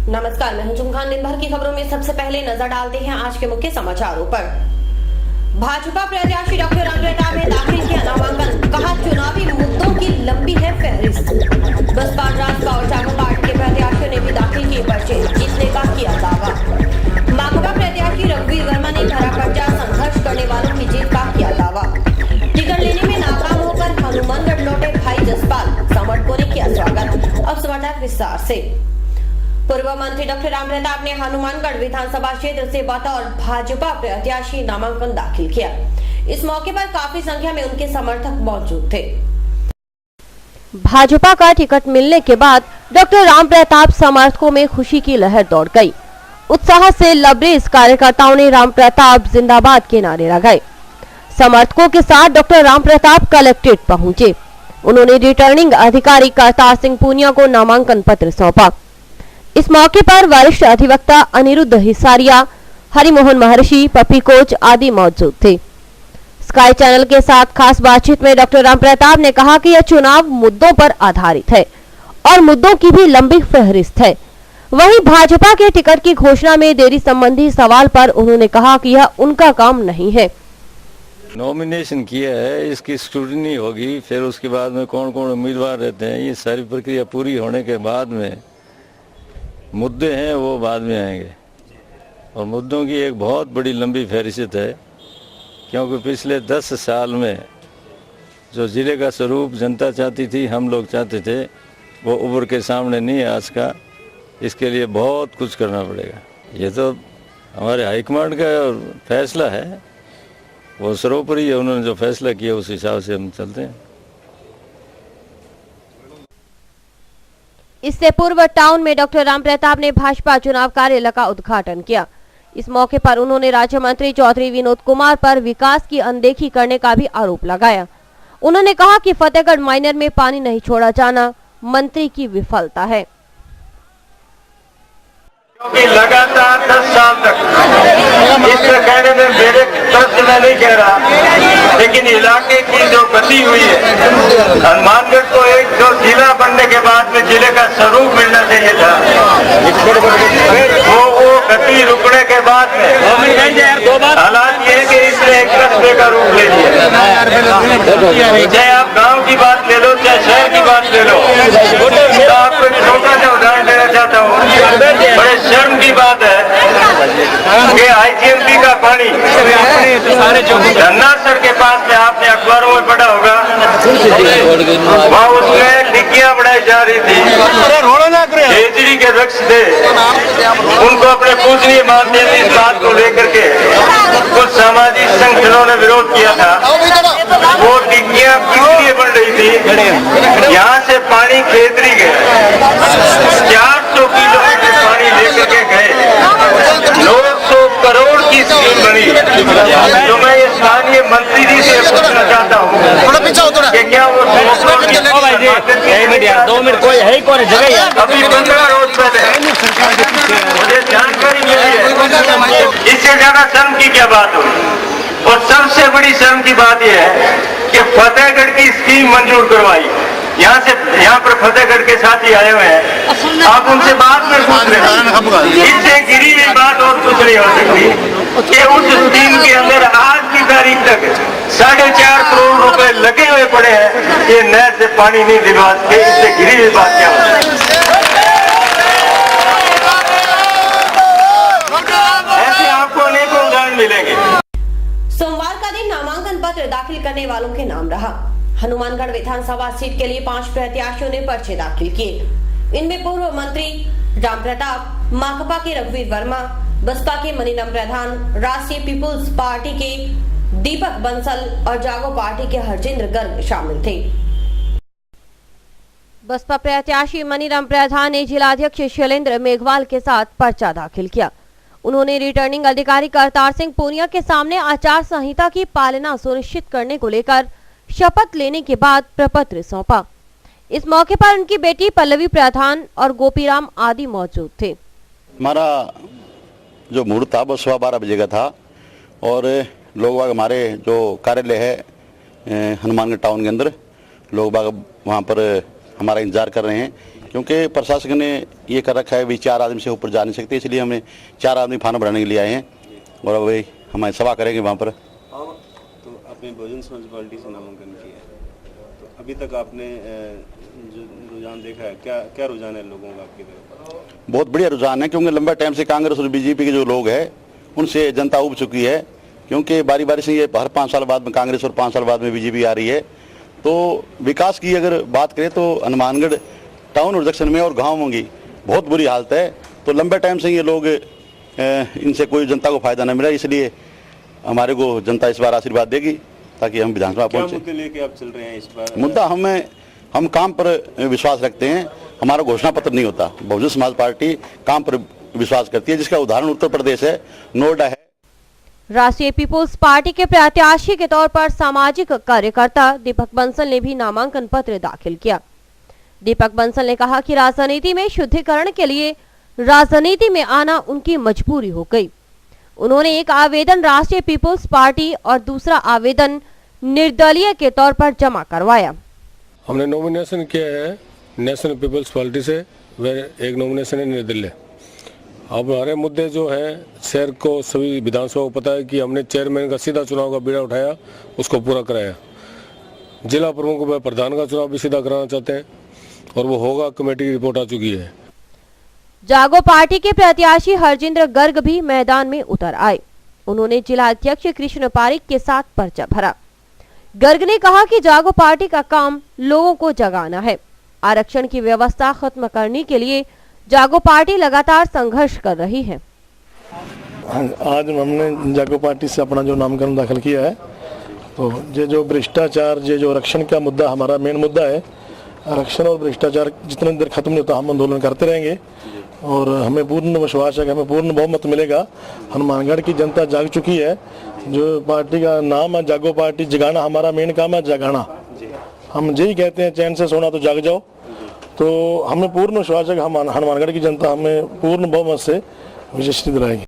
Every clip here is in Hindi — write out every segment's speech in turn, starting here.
नमस्कार, मैं हूं जुम खान। दिन भर की खबरों में सबसे पहले नजर डालते हैं आज के मुख्य समाचारों पर। भाजपा प्रत्याशी डॉक्टर रामप्रताप ने दाखिल किया नामांकन, कहा चुनावी मुद्दों की लंबी है फहरिस्त। बसपा, रासपा और जागो पार्टी के प्रत्याशियों ने भी दाखिल किए पर्चे, जीतने का किया दावा। माकपा प्रत्याशी रघुवीर वर्मा ने भरा पर्चा, संघर्ष करने वालों की जीत का किया दावा। टिकट लेने में नाकाम होकर हनुमानगढ़ लौटे भाई जसपाल, समर्थकों ने किया स्वागत। अब समाचार विस्तार से। पूर्व मंत्री डॉक्टर रामप्रताप ने हनुमानगढ़ विधानसभा क्षेत्र से बतौर भाजपा प्रत्याशी नामांकन दाखिल किया। इस मौके पर काफी संख्या में उनके समर्थक मौजूद थे। भाजपा का टिकट मिलने के बाद डॉक्टर रामप्रताप समर्थकों में खुशी की लहर दौड़ गई। उत्साह से लबरेज कार्यकर्ताओं ने रामप्रताप जिंदाबाद के नारे लगाए। समर्थकों के साथ डॉक्टर रामप्रताप कलेक्ट्रेट पहुंचे। उन्होंने रिटर्निंग अधिकारी करतार सिंह पूनिया को नामांकन पत्र सौंपा। इस मौके पर वरिष्ठ अधिवक्ता अनिरुद्ध हिसारिया, हरिमोहन महर्षि, पप्पी कोच आदि मौजूद थे। स्काई चैनल के साथ खास बातचीत में डॉक्टर रामप्रताप ने कहा कि यह चुनाव मुद्दों पर आधारित है और मुद्दों की भी लंबी फहरिस्त है। वहीं भाजपा के टिकट की घोषणा में देरी संबंधी सवाल पर उन्होंने कहा कि यह उनका काम नहीं है। नॉमिनेशन किया है, इसकी स्क्रूटनी होगी, फिर उसके बाद में कौन कौन उम्मीदवार रहते हैं, ये सारी प्रक्रिया पूरी होने के बाद में मुद्दे हैं वो बाद में आएंगे। और मुद्दों की एक बहुत बड़ी लंबी फहरिस्त है, क्योंकि पिछले 10 साल में जो ज़िले का स्वरूप जनता चाहती थी, हम लोग चाहते थे, वो उभर के सामने नहीं है आज का। इसके लिए बहुत कुछ करना पड़ेगा। ये तो हमारे हाईकमांड का फैसला है, वो सर्वोपरि है। उन्होंने जो फैसला किया उस हिसाब से हम चलते हैं। इससे पूर्व टाउन में डॉक्टर रामप्रताप ने भाजपा चुनाव कार्यालय का उद्घाटन किया। इस मौके पर उन्होंने राज्य मंत्री चौधरी विनोद कुमार पर विकास की अनदेखी करने का भी आरोप लगाया। उन्होंने कहा कि फतेहगढ़ माइनर में पानी नहीं छोड़ा जाना मंत्री की विफलता है। क्योंकि लगातार 10 साल तक इस कहने में मेरे तरफ से मैं नहीं कह रहा, लेकिन इलाके की जो गति हुई है, हनुमानगढ़ को एक जो जिला बनने के बाद में जिले का स्वरूप मिलना चाहिए था, वो गति रुकने के बाद में हालात ये कि इसने एक कस्बे का रूप ले लिया। चाहे आप गांव की बात ले लो, चाहे शहर की बात ले लो, तो आपको एक छोटा सा उदाहरण देना चाहता हूँ। बड़े शर्म की बात है कि आईजीएमसी का पानी धन्नासर के पास में आपने अखबारों में पढ़ा होगा, वहाँ उसमें डिग्गियां बढ़ाई जा रही थी। केजरी के वृक्ष थे, उनको अपने पूजनीय मानते थे। इस बात को लेकर के कुछ सामाजिक संगठनों ने विरोध किया था। वो डिग्गियां किस लिए बन रही थी? यहाँ से पानी खेतरी गया, 400 किलोमीटर पानी लेकर के गए, 900 करोड़ की स्कीम बनी। तो मैं ये स्थानीय मंत्री जी से पूछना चाहता हूँ कि क्या वो 2 मिनट कोई है कौन जगह अभी 15 रोज पहले मुझे जानकारी मिली है। इससे ज्यादा शर्म की क्या बात हो? और सबसे बड़ी शर्म की बात यह है कि फतेहगढ़ की स्कीम मंजूर करवाई। यहाँ पर फतेहगढ़ के साथी आए हुए हैं, आप उनसे बाद में पूछ रहे हैं। इससे गिरी हुई बात और कुछ नहीं हो सकती कि उस स्कीम के अंदर आज की तारीख तक 4.5 करोड़ रुपए लगे हुए पड़े हैं। ये नहर से पानी नहीं दिलवा सके, इससे गिरी हुई बात क्या हो सकती? ऐसे आपको अनेकों उदाहरण मिलेंगे। सोमवार का दिन नामांकन पत्र दाखिल करने वालों के नाम रहा। हनुमानगढ़ विधानसभा सीट के लिए 5 प्रत्याशियों ने पर्चे दाखिल किए। इनमें पूर्व मंत्री रामप्रताप, माकपा के रघुवीर वर्मा, बसपा के मनीराम प्रधान, राष्ट्रीय पीपुल्स पार्टी के दीपक बंसल और जागो पार्टी के हरजिंद्र गर्ग शामिल थे। बसपा प्रत्याशी मनीराम प्रधान ने जिलाध्यक्ष शैलेंद्र मेघवाल के साथ पर्चा दाखिल किया। उन्होंने रिटर्निंग अधिकारी करतार सिंह पूनिया के सामने आचार संहिता की पालना सुनिश्चित करने को लेकर शपथ लेने के बाद प्रपत्र सौंपा। इस मौके पर उनकी बेटी पल्लवी प्रधान और गोपीराम आदि मौजूद थे। हमारा जो मुहूर्त था वो 12:15 बजे का था और लोग बाग हमारे जो कार्यालय है हनुमानगढ़ टाउन के अंदर लोग बाग वहाँ पर हमारा इंतजार कर रहे हैं क्योंकि प्रशासन ने ये कर रखा है भी 4 आदमी से ऊपर जा नहीं सकते, इसलिए हमें 4 आदमी फार्म भराने के लिए आए हैं और अब वही हमारी सभा करेंगे वहाँ पर। तो आपने बहुजन समाज पार्टी से नामांकन किया है, तो अभी तक आपने जो रुझान देखा है, क्या रुझान है लोगों का आपकी तरफ? बहुत बढ़िया रुझान है, क्योंकि लंबे टाइम से कांग्रेस और बीजेपी के जो लोग हैं उनसे जनता उब चुकी है, क्योंकि बारी बारी से ये हर 5 साल बाद में कांग्रेस और 5 साल बाद में बीजेपी आ रही है। तो विकास की अगर बात करें तो हनुमानगढ़ टाउन और जंक्शन में और गाँव में की बहुत बुरी हालत है। तो लंबे टाइम से ये लोग इनसे कोई जनता को फायदा न मिला, इसलिए हमारे को जनता इस बार आशीर्वाद देगी ताकि हम विधानसभा पहुंचे। मुद्दे लेके आप चल रहे हैं इस बार? मुद्दा हम काम पर विश्वास रखते हैं, हमारा घोषणा पत्र नहीं होता। बहुजन समाज पार्टी काम पर विश्वास करती है, जिसका उदाहरण उत्तर प्रदेश है, नोएडा है। राष्ट्रीय पीपुल्स पार्टी के प्रत्याशी के तौर पर सामाजिक कार्यकर्ता दीपक बंसल ने भी नामांकन पत्र दाखिल किया। दीपक बंसल ने कहा कि राजनीति में शुद्धिकरण के लिए राजनीति में आना उनकी मजबूरी हो गई। उन्होंने एक आवेदन राष्ट्रीय पीपुल्स पार्टी और दूसरा आवेदन निर्दलीय के तौर पर जमा करवाया। हमने नॉमिनेशन किया है नेशनल पीपल्स पार्टी से, वह एक नॉमिनेशन है निर्दलीय। अब हमारे मुद्दे जो हैं, शहर को सभी विधानसभा को पता है कि हमने चेयरमैन का सीधा चुनाव का बीड़ा उठाया, उसको पूरा कराया। जिला प्रमुख व प्रधान का चुनाव भी सीधा कराना चाहते हैं और वो होगा, कमेटी की रिपोर्ट आ चुकी है। जागो पार्टी के प्रत्याशी हरजिंद्र गर्ग भी मैदान में उतर आए। उन्होंने जिला अध्यक्ष कृष्ण पारिक के साथ पर्चा भरा। गर्ग ने कहा कि जागो पार्टी का काम लोगों को जगाना है। आरक्षण की व्यवस्था खत्म करने के लिए जागो पार्टी लगातार संघर्ष कर रही है। आज हमने जागो पार्टी से अपना जो नामांकन दाखिल किया है, तो ये जो भ्रष्टाचार, ये जो आरक्षण का मुद्दा हमारा मेन मुद्दा है। आरक्षण और भ्रष्टाचार जितने देर खत्म नहीं होता हम आंदोलन करते रहेंगे और हमें पूर्ण विश्वास है कि हमें पूर्ण बहुमत मिलेगा। हनुमानगढ़ की जनता जाग चुकी है। जो पार्टी का नाम है जागो पार्टी, जगाना हमारा मेन काम है, जगाना। हम यही कहते हैं, चैन से सोना तो जाग जाओ। तो हमें पूर्ण विश्वास है कि हम हनुमानगढ़ की जनता हमें पूर्ण बहुमत से विजयी दिलाएगी।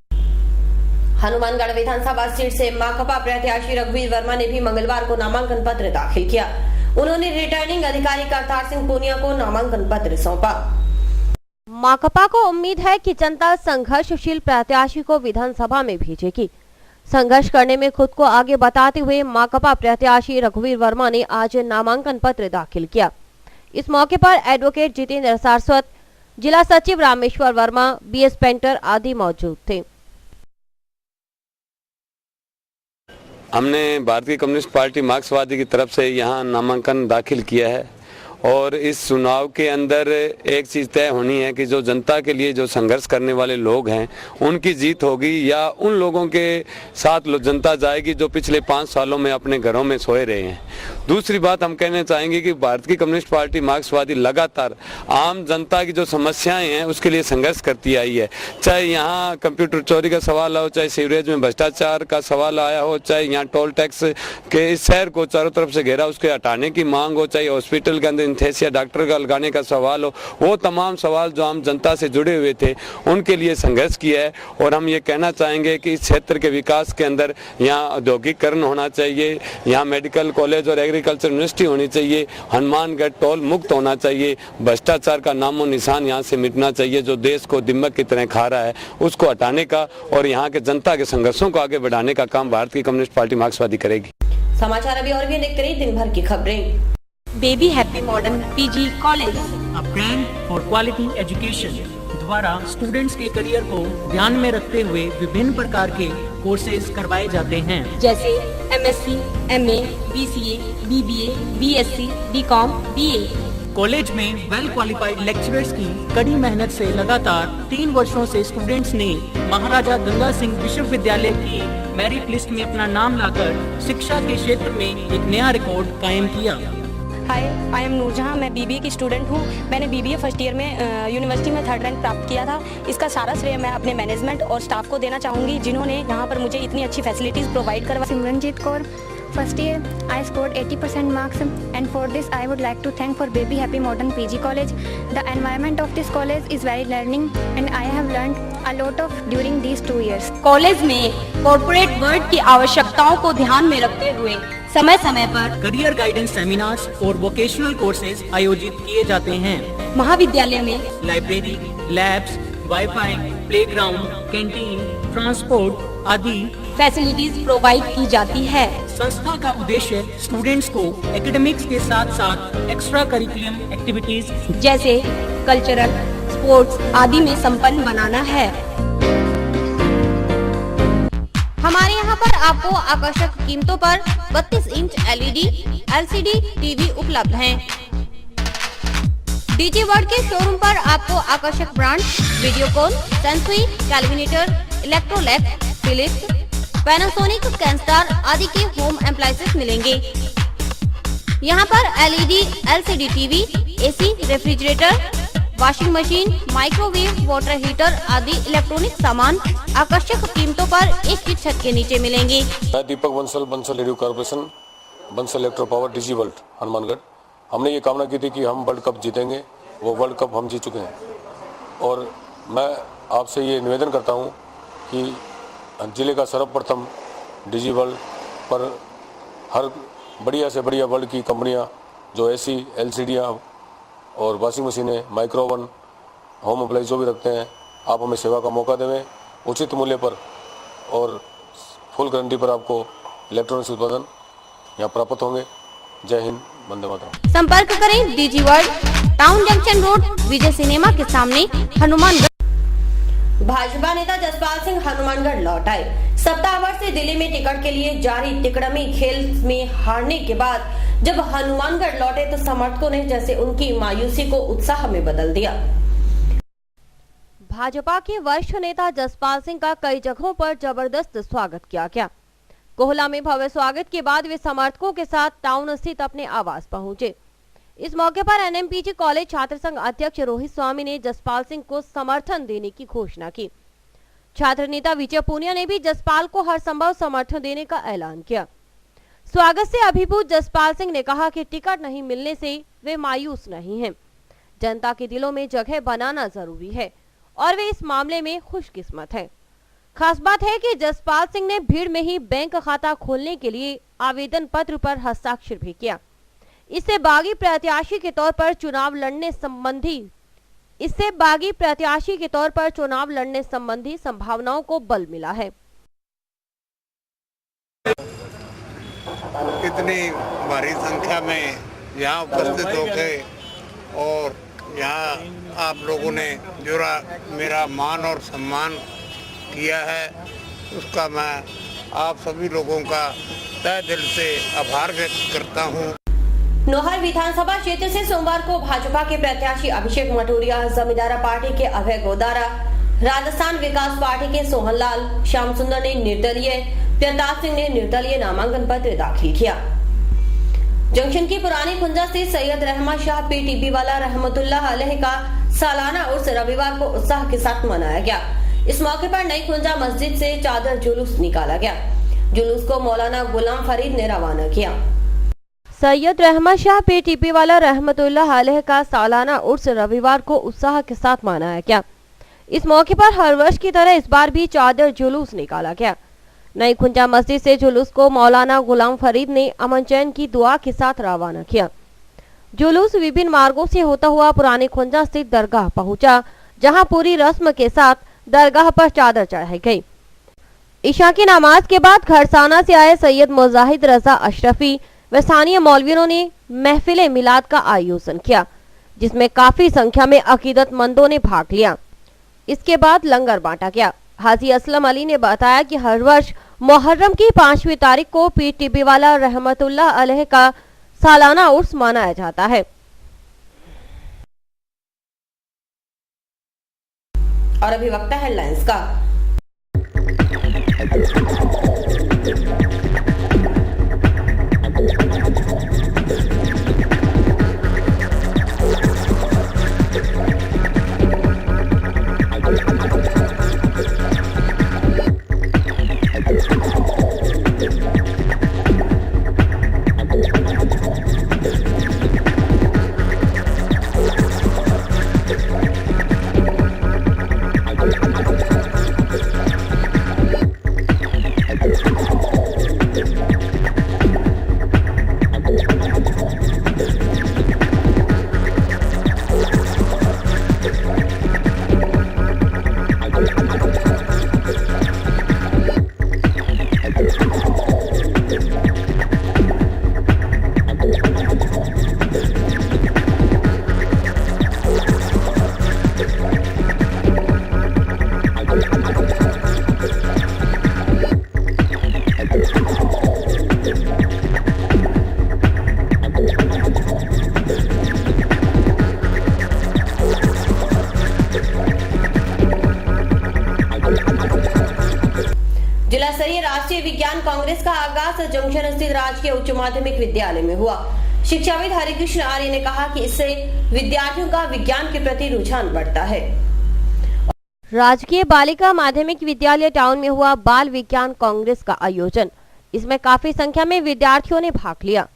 हनुमानगढ़ विधानसभा सीट से माकपा प्रत्याशी रघुवीर वर्मा ने भी मंगलवार को नामांकन पत्र दाखिल किया। उन्होंने रिटर्निंग अधिकारी करतार सिंह पूनिया को नामांकन पत्र सौंपा। माकपा को उम्मीद है कि जनता संघर्षशील प्रत्याशी को विधानसभा में भेजेगी। संघर्ष करने में खुद को आगे बताते हुए माकपा प्रत्याशी रघुवीर वर्मा ने आज नामांकन पत्र दाखिल किया। इस मौके पर एडवोकेट जितेंद्र सारस्वत, जिला सचिव रामेश्वर वर्मा, बीएस पेंटर आदि मौजूद थे। हमने भारतीय कम्युनिस्ट पार्टी मार्क्सवादी की तरफ से यहाँ नामांकन दाखिल किया है और इस चुनाव के अंदर एक चीज़ तय होनी है कि जो जनता के लिए जो संघर्ष करने वाले लोग हैं उनकी जीत होगी या उन लोगों के साथ जनता जाएगी जो पिछले 5 सालों में अपने घरों में सोए रहे हैं। दूसरी बात हम कहना चाहेंगे कि भारतीय कम्युनिस्ट पार्टी मार्क्सवादी लगातार आम जनता की जो समस्याएं हैं उसके लिए संघर्ष करती आई है। चाहे यहाँ कंप्यूटर चोरी का सवाल हो, चाहे सीवरेज में भ्रष्टाचार का सवाल आया हो, चाहे यहाँ टोल टैक्स के इस शहर को चारों तरफ से घेरा उसके हटाने की मांग हो, चाहे हॉस्पिटल के अंदर इंथेसिया डॉक्टर का लगाने का सवाल हो, वो तमाम सवाल जो आम जनता से जुड़े हुए थे उनके लिए संघर्ष किया है। और हम ये कहना चाहेंगे कि इस क्षेत्र के विकास के अंदर यहाँ औद्योगिकरण होना चाहिए, यहाँ मेडिकल कॉलेज और एग्रीकल्चर यूनिवर्सिटी होनी चाहिए, हनुमानगढ़ टोल मुक्त होना चाहिए, भ्रष्टाचार का नामो निशान यहाँ से मिटना चाहिए, जो देश को दिमक की तरह खा रहा है उसको हटाने का और यहाँ के जनता के संघर्षों को आगे बढ़ाने का काम भारतीय कम्युनिस्ट पार्टी मार्क्सवादी करेगी। समाचार अभी और भी देखते रहिए दिन भर की खबरें। Baby happy modern PG college, a brand for quality education द्वारा स्टूडेंट्स के करियर को ध्यान में रखते हुए विभिन्न प्रकार के कोर्सेज करवाए जाते हैं, जैसे MSc, MA, BCA, BBA, BSc, BCom, BA. College में वेल क्वालिफाइड लेक्चरर्स की कड़ी मेहनत से लगातार 3 वर्षों से स्टूडेंट्स ने महाराजा गंगा सिंह विश्वविद्यालय की मेरिट लिस्ट में अपना नाम लाकर शिक्षा के क्षेत्र में एक नया रिकॉर्ड कायम किया। हाय, आई एम नूरजहां। मैं बीबीए की स्टूडेंट हूं। मैंने बीबीए फर्स्ट ईयर में यूनिवर्सिटी में 3rd रैंक प्राप्त किया था। इसका सारा श्रेय मैं अपने मैनेजमेंट और स्टाफ को देना चाहूँगी जिन्होंने यहाँ पर मुझे इतनी अच्छी फैसिलिटीज़ प्रोवाइड करवाई। Simranjeet Kaur, first year, I scored 80% marks and for this I would like to thank for Baby Happy Modern PG College. The environment of this college is very learning and I have learned a lot of during these 2 years. College में कॉर्पोरेट वर्ल्ड की आवश्यकताओं को ध्यान में रखते हुए समय समय पर करियर गाइडेंस सेमिनार्स और वोकेशनल कोर्सेज आयोजित किए जाते हैं। महाविद्यालय में library, labs, wifi, playground, canteen, transport आदि फैसिलिटीज प्रोवाइड की जाती है। संस्था का उद्देश्य स्टूडेंट्स को एकेडमिक्स के साथ साथ एक्स्ट्रा करिकुलम एक्टिविटीज जैसे कल्चरल, स्पोर्ट्स आदि में संपन्न बनाना है। हमारे यहाँ पर आपको आकर्षक कीमतों पर 32 इंच LED, LCD टीवी उपलब्ध हैं। डीजी वर्ल्ड के शोरूम पर आपको आकर्षक brand Videocon, Sansui, Kelvinator, Electrolux, Philips, Panasonic, Kenstar आदि के होम एप्लायंसेस मिलेंगे। यहाँ पर LED, LCD TV, AC, refrigerator, washing machine, microwave, water heater आदि इलेक्ट्रॉनिक सामान आकर्षक कीमतों पर एक ही छत के नीचे मिलेंगे। मैं Deepak Bansal radio corporation, Bansal electro power, DG world, Hanumangarh. हमने ये कामना की थी कि हम वर्ल्ड कप जीतेंगे, वो वर्ल्ड कप हम जीत चुके हैं। और मैं आपसे ये निवेदन करता हूँ कि जिले का सर्वप्रथम डीजी वर्ल्ड पर हर बढ़िया से बढ़िया वर्ल्ड की कंपनियाँ जो AC, LCD और वॉशिंग मशीनें, माइक्रो ओवन, होम अप्लाइंस जो भी रखते हैं, आप हमें सेवा का मौका देवें उचित मूल्य पर और फुल गारंटी पर आपको इलेक्ट्रॉनिक्स उत्पादन यहाँ प्राप्त होंगे। जय हिंद, वंदे मातरम। संपर्क करें DG world, town junction road, Vijay cinema के सामने, हनुमानगढ़। भाजपा नेता जसपाल सिंह हनुमानगढ़ लौट आए। सप्ताह भर से दिल्ली में टिकट के लिए जारी तिकड़मी खेल में हारने के बाद जब हनुमानगढ़ लौटे तो समर्थकों ने जैसे उनकी मायूसी को उत्साह में बदल दिया। भाजपा के वरिष्ठ नेता जसपाल सिंह का कई जगहों पर जबरदस्त स्वागत किया गया। कोहला में भव्य स्वागत के बाद वे समर्थकों के साथ टाउन स्थित अपने आवास पहुंचे। इस मौके पर NMPG कॉलेज छात्र संघ अध्यक्ष रोहित स्वामी ने जसपाल सिंह को समर्थन देने की घोषणा की। छात्र नेता विजय पूनिया ने भी जसपाल को हर संभव समर्थन देने का ऐलान किया। स्वागत से अभिभूत जसपाल सिंह ने कहा कि टिकट नहीं मिलने से वे मायूस नहीं हैं। जनता के दिलों में जगह बनाना जरूरी है और वे इस मामले में खुशकिस्मत हैं। खास बात है कि जसपाल सिंह ने भीड़ में ही बैंक खाता खोलने के लिए आवेदन पत्र पर हस्ताक्षर भी किया। इससे बागी प्रत्याशी के तौर पर चुनाव लड़ने संबंधी संभावनाओं को बल मिला है। इतनी भारी संख्या में यहाँ उपस्थित होकर और यहाँ आप लोगों ने जो मेरा मान और सम्मान किया है उसका मैं आप सभी लोगों का तहे दिल से आभार व्यक्त करता हूँ। नोहर विधानसभा क्षेत्र से सोमवार को भाजपा के प्रत्याशी अभिषेक मटोरिया, जमींदारा पार्टी के अभय गोदारा, राजस्थान विकास पार्टी के सोहन लाल, श्याम सुंदर ने निर्दलीय, प्रताप सिंह ने निर्दलीय नामांकन पत्र दाखिल किया। जंक्शन की पुरानी खुंजा से सैयद रहमान शाह PTP वाला रहमतुल्लाह अलैह का सालाना उर्स रविवार को उत्साह के साथ मनाया गया। इस मौके पर नई खुंजा मस्जिद से चादर जुलूस निकाला गया। जुलूस को मौलाना गुलाम फरीद ने रवाना किया। सैयद रहमान शाह PTP वाला रहमतुल्लाह अलैह का सालाना उर्स रविवार को उत्साह के साथ मनाया गया। इस मौके पर हर वर्ष की तरह इस बार भी चादर जुलूस निकाला गया। नई खुंजा मस्जिद से जुलूस को मौलाना गुलाम फरीद ने अमन चैन की दुआ के साथ रवाना किया। जुलूस विभिन्न मार्गों से होता हुआ पुरानी खुंजा स्थित दरगाह पहुंचा, जहां पूरी रस्म के साथ दरगाह पर चादर चढ़ाई गई। ईशा की नमाज के बाद खरसाना से आए सैयद मुजाहिद रजा अशरफी व स्थानीय मौलवियों ने महफिल मिलाद का आयोजन किया, जिसमें काफी संख्या में अकीदतमंदों ने भाग लिया। इसके बाद लंगर बांटा गया। हाजी असलम अली ने बताया कि हर वर्ष मुहर्रम की 5वीं तारीख को PTP वाला रहमतुल्लाह अलैह का सालाना उर्स मनाया जाता है। और अभी वक्त है हेडलाइंस का। जिला स्तरीय राष्ट्रीय विज्ञान कांग्रेस का आगाज जंक्शन स्थित राजकीय उच्च माध्यमिक विद्यालय में हुआ। शिक्षाविद हरिकृष्ण आर्य ने कहा कि इससे विद्यार्थियों का विज्ञान के प्रति रुझान बढ़ता है। राजकीय बालिका माध्यमिक विद्यालय टाउन में हुआ बाल विज्ञान कांग्रेस का आयोजन। इसमें काफी संख्या में विद्यार्थियों ने भाग लिया।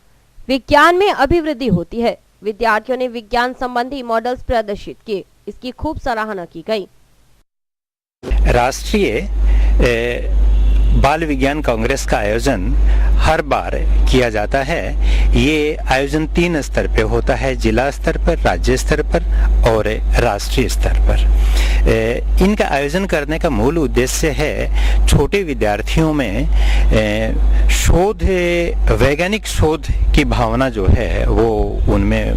विज्ञान में अभिवृद्धि होती है। विद्यार्थियों ने विज्ञान संबंधी मॉडल्स प्रदर्शित किए। इसकी खूब सराहना की गई। राष्ट्रीय बाल विज्ञान कांग्रेस का आयोजन हर बार किया जाता है। ये आयोजन 3 स्तर पे होता है, जिला स्तर पर, राज्य स्तर पर और राष्ट्रीय स्तर पर। इनका आयोजन करने का मूल उद्देश्य है छोटे विद्यार्थियों में शोध, वैज्ञानिक शोध की भावना जो है वो उनमें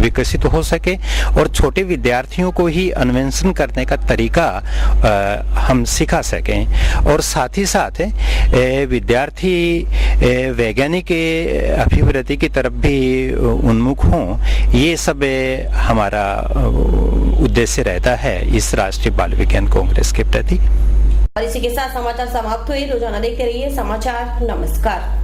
विकसित हो सके और छोटे विद्यार्थियों को ही अन्वेषण करने का तरीका हम सिखा सकें और साथ ही साथ विद्यार्थी वैज्ञानिक अभिवृद्धि की तरफ भी उन्मुख हों। ये सब हमारा उद्देश्य रहता है इस राष्ट्रीय बाल विज्ञान कांग्रेस के प्रति। और इसी के साथ समाचार समाप्त हुए। रोजाना देखते रहिए समाचार। नमस्कार।